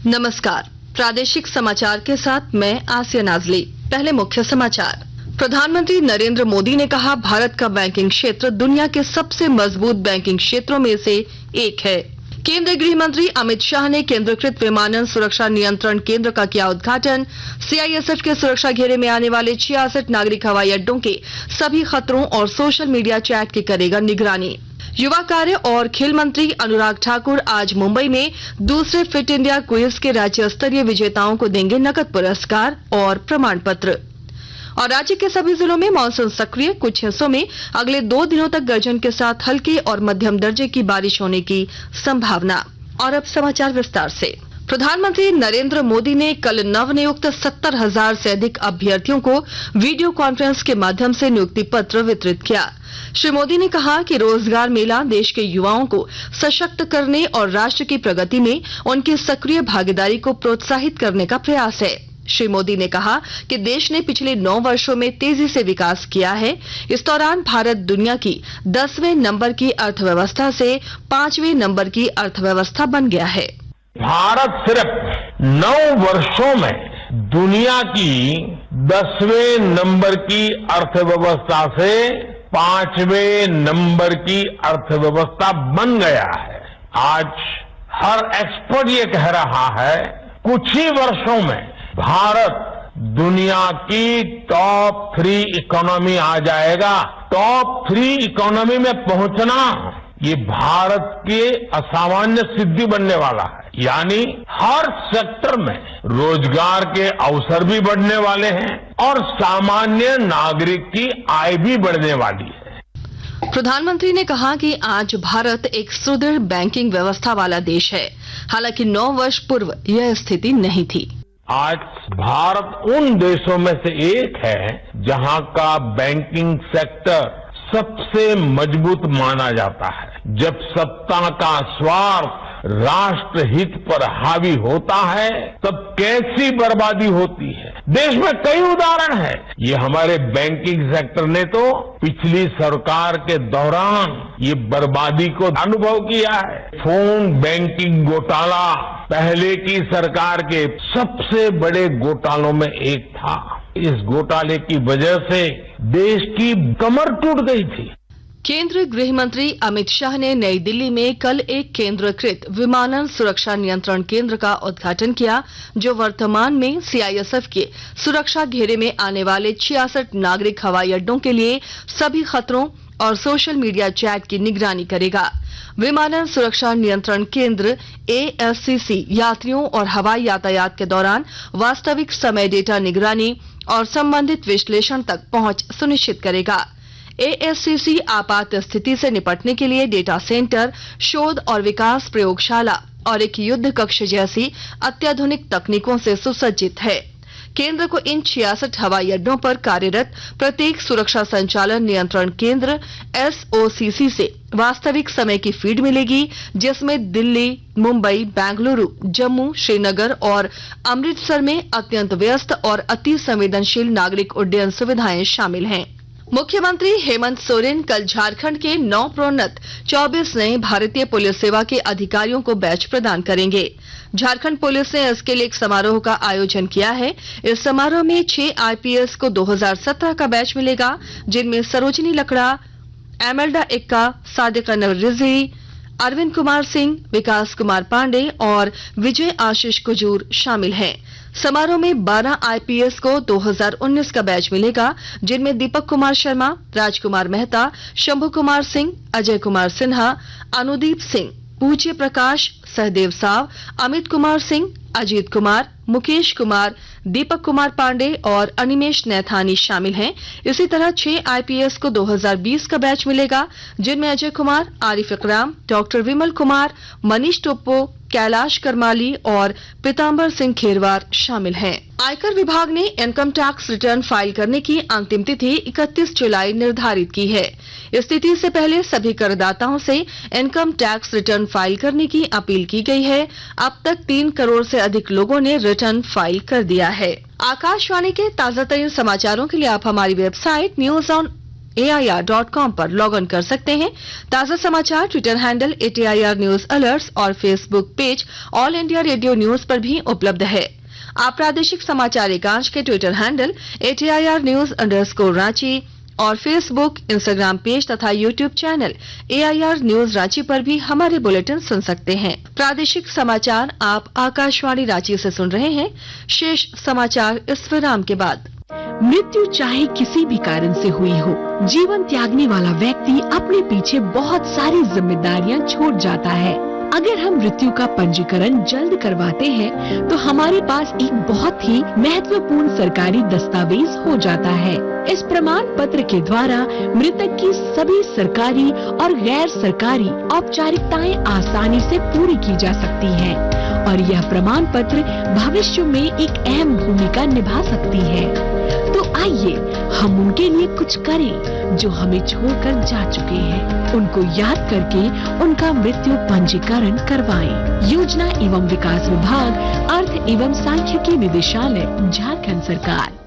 नमस्कार, प्रादेशिक समाचार के साथ मैं आसिया नाजली। पहले मुख्य समाचार। प्रधानमंत्री नरेंद्र मोदी ने कहा, भारत का बैंकिंग क्षेत्र दुनिया के सबसे मजबूत बैंकिंग क्षेत्रों में से एक है। केंद्रीय गृह मंत्री अमित शाह ने केंद्रीकृत विमानन सुरक्षा नियंत्रण केंद्र का किया उद्घाटन। सीआईएसएफ के सुरक्षा घेरे में आने वाले 66 नागरिक हवाई अड्डों के सभी खतरों और सोशल मीडिया चैट की करेगा निगरानी। युवा कार्य और खेल मंत्री अनुराग ठाकुर आज मुंबई में दूसरे फिट इंडिया क्विज के राज्य स्तरीय विजेताओं को देंगे नकद पुरस्कार और प्रमाण पत्र। और राज्य के सभी जिलों में मॉनसून सक्रिय, कुछ हिस्सों में अगले 2 दिनों तक गर्जन के साथ हल्के और मध्यम दर्जे की बारिश होने की संभावना। और अब समाचार विस्तार से। प्रधानमंत्री नरेंद्र मोदी ने कल नवनियुक्त 70,000 से अधिक अभ्यर्थियों को वीडियो कॉन्फ्रेंस के माध्यम से नियुक्ति पत्र वितरित किया। श्री मोदी ने कहा कि रोजगार मेला देश के युवाओं को सशक्त करने और राष्ट्र की प्रगति में उनकी सक्रिय भागीदारी को प्रोत्साहित करने का प्रयास है। श्री मोदी ने कहा कि देश ने पिछले 9 वर्षों में तेजी से विकास किया है। इस दौरान भारत दुनिया की 10वें नंबर की अर्थव्यवस्था से 5वें नंबर की अर्थव्यवस्था बन गया है। भारत सिर्फ 9 वर्षों में दुनिया की 10वें नंबर की अर्थव्यवस्था से 5वें नंबर की अर्थव्यवस्था बन गया है। आज हर एक्सपर्ट ये कह रहा है, कुछ ही वर्षों में भारत दुनिया की टॉप 3 इकोनॉमी आ जाएगा। टॉप 3 इकोनॉमी में पहुंचना ये भारत के असामान्य सिद्धि बनने वाला है। यानी हर सेक्टर में रोजगार के अवसर भी बढ़ने वाले हैं और सामान्य नागरिक की आय भी बढ़ने वाली है। प्रधानमंत्री ने कहा कि आज भारत एक सुदृढ़ बैंकिंग व्यवस्था वाला देश है। हालांकि 9 वर्ष पूर्व यह स्थिति नहीं थी। आज भारत उन देशों में से एक है जहां का बैंकिंग सेक्टर सबसे मजबूत माना जाता है। जब सत्ता का स्वार्थ राष्ट्र हित पर हावी होता है तब कैसी बर्बादी होती है। देश में कई उदाहरण हैं। ये हमारे बैंकिंग सेक्टर ने तो पिछली सरकार के दौरान ये बर्बादी को अनुभव किया है। फोन बैंकिंग घोटाला पहले की सरकार के सबसे बड़े घोटालों में एक था। इस घोटाले की वजह से देश की कमर टूट गई थी। केंद्रीय गृह मंत्री अमित शाह ने नई दिल्ली में कल एक केंद्रीकृत विमानन सुरक्षा नियंत्रण केंद्र का उद्घाटन किया, जो वर्तमान में सीआईएसएफ के सुरक्षा घेरे में आने वाले 66 नागरिक हवाई अड्डों के लिए सभी खतरों और सोशल मीडिया चैट की निगरानी करेगा। विमानन सुरक्षा नियंत्रण केंद्र ASCC यात्रियों और हवाई यातायात के दौरान वास्तविक समय डेटा निगरानी और संबंधित विश्लेषण तक पहुंच सुनिश्चित करेगा। ASCC आपात स्थिति से निपटने के लिए डेटा सेंटर, शोध और विकास प्रयोगशाला और एक युद्ध कक्ष जैसी अत्याधुनिक तकनीकों से सुसज्जित है। केंद्र को इन 66 हवाई अड्डों पर कार्यरत प्रत्येक सुरक्षा संचालन नियंत्रण केंद्र SOCC से वास्तविक समय की फीड मिलेगी, जिसमें दिल्ली, मुंबई, बेंगलुरु, जम्मू, श्रीनगर और अमृतसर में अत्यंत व्यस्त और अति संवेदनशील नागरिक उड्डयन सुविधाएं शामिल हैं। मुख्यमंत्री हेमंत सोरेन कल झारखंड के नवप्रोन्नत 24 नए भारतीय पुलिस सेवा के अधिकारियों को बैच प्रदान करेंगे। झारखंड पुलिस ने इसके लिए एक समारोह का आयोजन किया है। इस समारोह में 6 IPS को 2017 का बैच मिलेगा, जिनमें सरोजिनी लकड़ा, एमेल्डा एक्का, सादिक अनवर रिजवी, अरविंद कुमार सिंह, विकास कुमार पांडे और विजय आशीष कुजूर शामिल हैं। समारोह में 12 IPS को 2019 का बैच मिलेगा, जिनमें दीपक कुमार शर्मा, राजकुमार मेहता, शंभू कुमार सिंह, अजय कुमार सिन्हा, अनुदीप सिंह, पूज्य प्रकाश, सहदेव साव, अमित कुमार सिंह, अजीत कुमार, मुकेश कुमार, दीपक कुमार पांडे और अनिमेश नैथानी शामिल हैं। इसी तरह 6 IPS को 2020 का बैच मिलेगा, जिनमें अजय कुमार, आरिफ इकराम, डॉक्टर विमल कुमार, मनीष टोप्पो, कैलाश करमाली और पीताम्बर सिंह खेरवार शामिल हैं। आयकर विभाग ने इनकम टैक्स रिटर्न फाइल करने की अंतिम तिथि 31 जुलाई निर्धारित की है। इस तिथि से पहले सभी करदाताओं से इनकम टैक्स रिटर्न फाइल करने की अपील की गई है। अब तक 3 करोड़ से अधिक लोगों ने रिटर्न फाइल कर दिया है। आकाशवाणी के ताजा तरीन समाचारों के लिए आप हमारी वेबसाइट AIR.com पर लॉग इन कर सकते हैं। ताजा समाचार Twitter handle AIR news alerts और Facebook page All India Radio news पर भी उपलब्ध है। आप प्रादेशिक समाचार एकांश के ट्विटर हैंडल AIR न्यूज_रांची और फेसबुक, इंस्टाग्राम पेज तथा YouTube channel AIR news Ranchi पर भी हमारे बुलेटिन सुन सकते हैं। प्रादेशिक समाचार आप आकाशवाणी रांची से सुन रहे हैं। शेष समाचार इस विराम के बाद। मृत्यु चाहे किसी भी कारण से हुई हो, जीवन त्यागने वाला व्यक्ति अपने पीछे बहुत सारी जिम्मेदारियां छोड़ जाता है। अगर हम मृत्यु का पंजीकरण जल्द करवाते हैं तो हमारे पास एक बहुत ही महत्वपूर्ण सरकारी दस्तावेज हो जाता है। इस प्रमाण पत्र के द्वारा मृतक की सभी सरकारी और गैर सरकारी औपचारिकताएं आसानी से पूरी की जा सकती हैं और यह प्रमाण पत्र भविष्य में एक अहम भूमिका निभा सकती है। तो आइए हम उनके लिए कुछ करें जो हमें छोड़कर जा चुके हैं। उनको याद करके उनका मृत्यु पंजीकरण करवाएं। योजना एवं विकास विभाग, अर्थ एवं सांख्यिकी निदेशालय, झारखंड सरकार।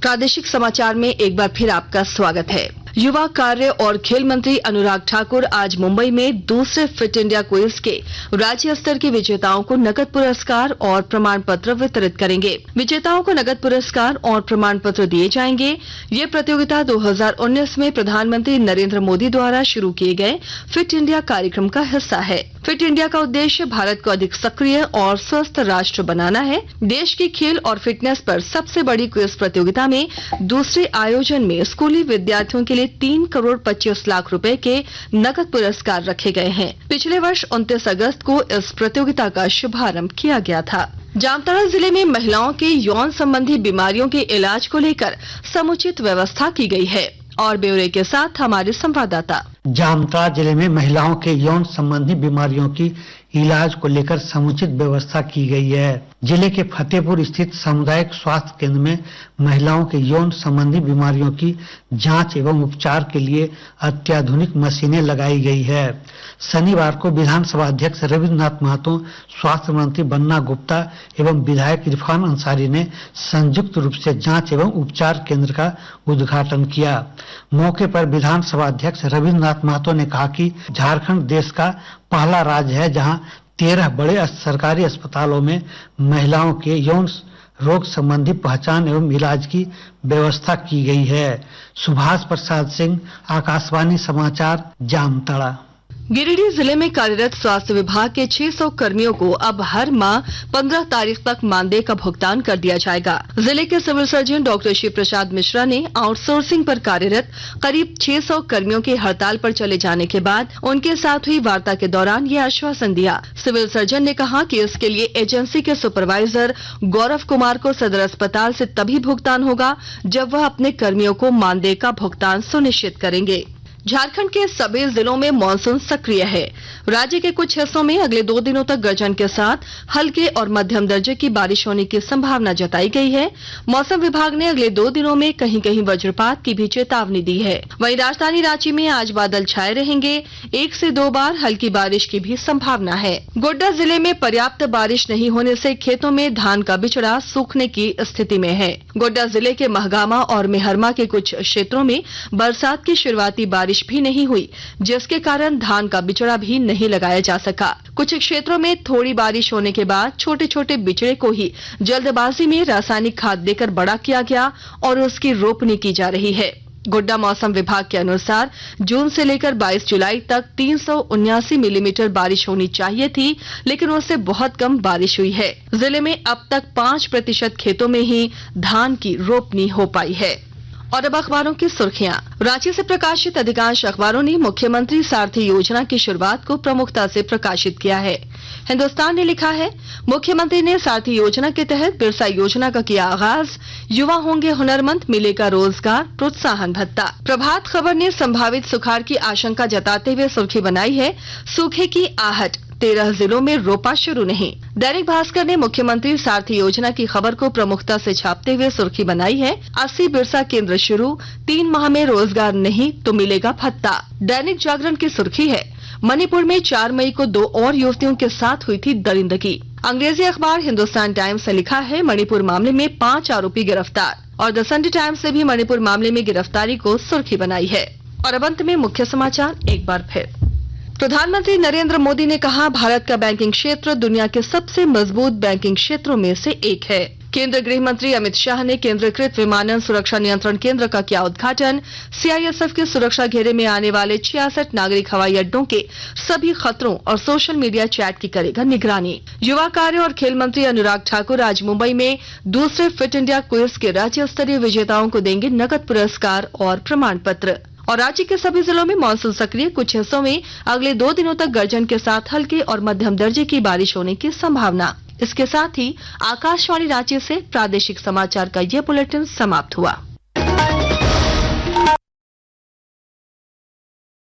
प्रादेशिक समाचार में एक बार फिर आपका स्वागत है। युवा कार्य और खेल मंत्री अनुराग ठाकुर आज मुंबई में दूसरे फिट इंडिया क्विज के राज्य स्तर के विजेताओं को नकद पुरस्कार और प्रमाण पत्र वितरित करेंगे। विजेताओं को नकद पुरस्कार और प्रमाण पत्र दिए जाएंगे। ये प्रतियोगिता 2019 में प्रधानमंत्री नरेंद्र मोदी द्वारा शुरू किए गए फिट इंडिया कार्यक्रम का हिस्सा है। फिट इंडिया का उद्देश्य भारत को अधिक सक्रिय और स्वस्थ राष्ट्र बनाना है। देश की खेल और फिटनेस पर सबसे बड़ी क्विज प्रतियोगिता में दूसरे आयोजन में स्कूली विद्यार्थियों के लिए 3 करोड़ 25 लाख रुपए के नकद पुरस्कार रखे गए हैं। पिछले वर्ष 29 अगस्त को इस प्रतियोगिता का शुभारंभ किया गया था। जामताड़ा जिले में महिलाओं के यौन संबंधी बीमारियों के इलाज को लेकर समुचित व्यवस्था की गई है और ब्यौरे के साथ हमारे संवाददाता। जामताड़ा जिले में महिलाओं के यौन संबंधी बीमारियों की इलाज को लेकर समुचित व्यवस्था की गई है। जिले के फतेहपुर स्थित सामुदायिक स्वास्थ्य केंद्र में महिलाओं के यौन संबंधी बीमारियों की जांच एवं उपचार के लिए अत्याधुनिक मशीनें लगाई गई है। शनिवार को विधानसभा अध्यक्ष रविन्द्रनाथ महतो, स्वास्थ्य मंत्री बन्ना गुप्ता एवं विधायक इरफान अंसारी ने संयुक्त रूप से जांच एवं उपचार केंद्र का उद्घाटन किया। मौके पर विधानसभा अध्यक्ष रविन्द्रनाथ महतो ने कहा कि झारखंड देश का पहला राज्य है जहां 13 बड़े सरकारी अस्पतालों में महिलाओं के यौन रोग संबंधी पहचान एवं इलाज की व्यवस्था की गई है। सुभाष प्रसाद सिंह, आकाशवाणी समाचार, जामताड़ा। गिरिडीह जिले में कार्यरत स्वास्थ्य विभाग के 600 कर्मियों को अब हर माह 15 तारीख तक मानदेय का भुगतान कर दिया जाएगा। जिले के सिविल सर्जन डॉक्टर शिव प्रसाद मिश्रा ने आउटसोर्सिंग पर कार्यरत करीब 600 कर्मियों के हड़ताल पर चले जाने के बाद उनके साथ हुई वार्ता के दौरान ये आश्वासन दिया। सिविल सर्जन ने कहा कि इसके लिए एजेंसी के सुपरवाइजर गौरव कुमार को सदर अस्पताल से तभी भुगतान होगा जब वह अपने कर्मियों को मानदेय का भुगतान सुनिश्चित करेंगे। झारखंड के सभी जिलों में मानसून सक्रिय है। राज्य के कुछ हिस्सों में अगले 2 दिनों तक गर्जन के साथ हल्के और मध्यम दर्जे की बारिश होने की संभावना जताई गई है। मौसम विभाग ने अगले 2 दिनों में कहीं कहीं वज्रपात की भी चेतावनी दी है। वहीं राजधानी रांची में आज बादल छाए रहेंगे। 1 से 2 बार हल्की बारिश की भी संभावना है। गोड्डा जिले में पर्याप्त बारिश नहीं होने से खेतों में धान का बिचड़ा सूखने की स्थिति में है। गोड्डा जिले के महगामा और मेहरमा के कुछ क्षेत्रों में बरसात की शुरुआती बारिश भी नहीं हुई, जिसके कारण धान का बिचड़ा भी नहीं लगाया जा सका। कुछ क्षेत्रों में थोड़ी बारिश होने के बाद छोटे छोटे बिचड़े को ही जल्दबाजी में रासायनिक खाद देकर बड़ा किया गया और उसकी रोपनी की जा रही है। गोड्डा मौसम विभाग के अनुसार जून से लेकर 22 जुलाई तक 379 मिलीमीटर बारिश होनी चाहिए थी, लेकिन उससे बहुत कम बारिश हुई है। जिले में अब तक 5% खेतों में ही धान की रोपनी हो पाई है। और अब अखबारों की सुर्खियां। रांची से प्रकाशित अधिकांश अखबारों ने मुख्यमंत्री सारथी योजना की शुरुआत को प्रमुखता से प्रकाशित किया है। हिंदुस्तान ने लिखा है, मुख्यमंत्री ने सारथी योजना के तहत बिरसा योजना का किया आगाज, युवा होंगे हुनरमंद, मिलेगा रोजगार, प्रोत्साहन भत्ता। प्रभात खबर ने संभावित सुखाड़ की आशंका जताते हुए सुर्खी बनाई है, सूखे की आहट, 13 जिलों में रोपा शुरू नहीं। दैनिक भास्कर ने मुख्यमंत्री सारथी योजना की खबर को प्रमुखता से छापते हुए सुर्खी बनाई है, 80 बिरसा केंद्र शुरू, 3 माह में रोजगार नहीं तो मिलेगा भत्ता। दैनिक जागरण की सुर्खी है, मणिपुर में 4 मई को 2 और युवतियों के साथ हुई थी दरिंदगी। अंग्रेजी अखबार हिंदुस्तान टाइम्स ने लिखा है, मणिपुर मामले में 5 आरोपी गिरफ्तार। और द संडे टाइम्स ने भी मणिपुर मामले में गिरफ्तारी को सुर्खी बनाई है। और अब अंत में मुख्य समाचार एक बार फिर। प्रधानमंत्री नरेंद्र मोदी ने कहा, भारत का बैंकिंग क्षेत्र दुनिया के सबसे मजबूत बैंकिंग क्षेत्रों में से एक है। केंद्रीय गृह मंत्री अमित शाह ने केंद्रीकृत विमानन सुरक्षा नियंत्रण केंद्र का किया उद्घाटन। सीआईएसएफ के सुरक्षा घेरे में आने वाले 66 नागरिक हवाई अड्डों के सभी खतरों और सोशल मीडिया चैट की करेगा निगरानी। युवा कार्य और खेल मंत्री अनुराग ठाकुर आज मुंबई में दूसरे फिट इंडिया क्विज के राज्य स्तरीय विजेताओं को देंगे नकद पुरस्कार और प्रमाण पत्र। और राज्य के सभी जिलों में मॉनसून सक्रिय, कुछ हिस्सों में अगले 2 दिनों तक गर्जन के साथ हल्के और मध्यम दर्जे की बारिश होने की संभावना। इसके साथ ही आकाशवाणी रांची से प्रादेशिक समाचार का ये बुलेटिन समाप्त हुआ।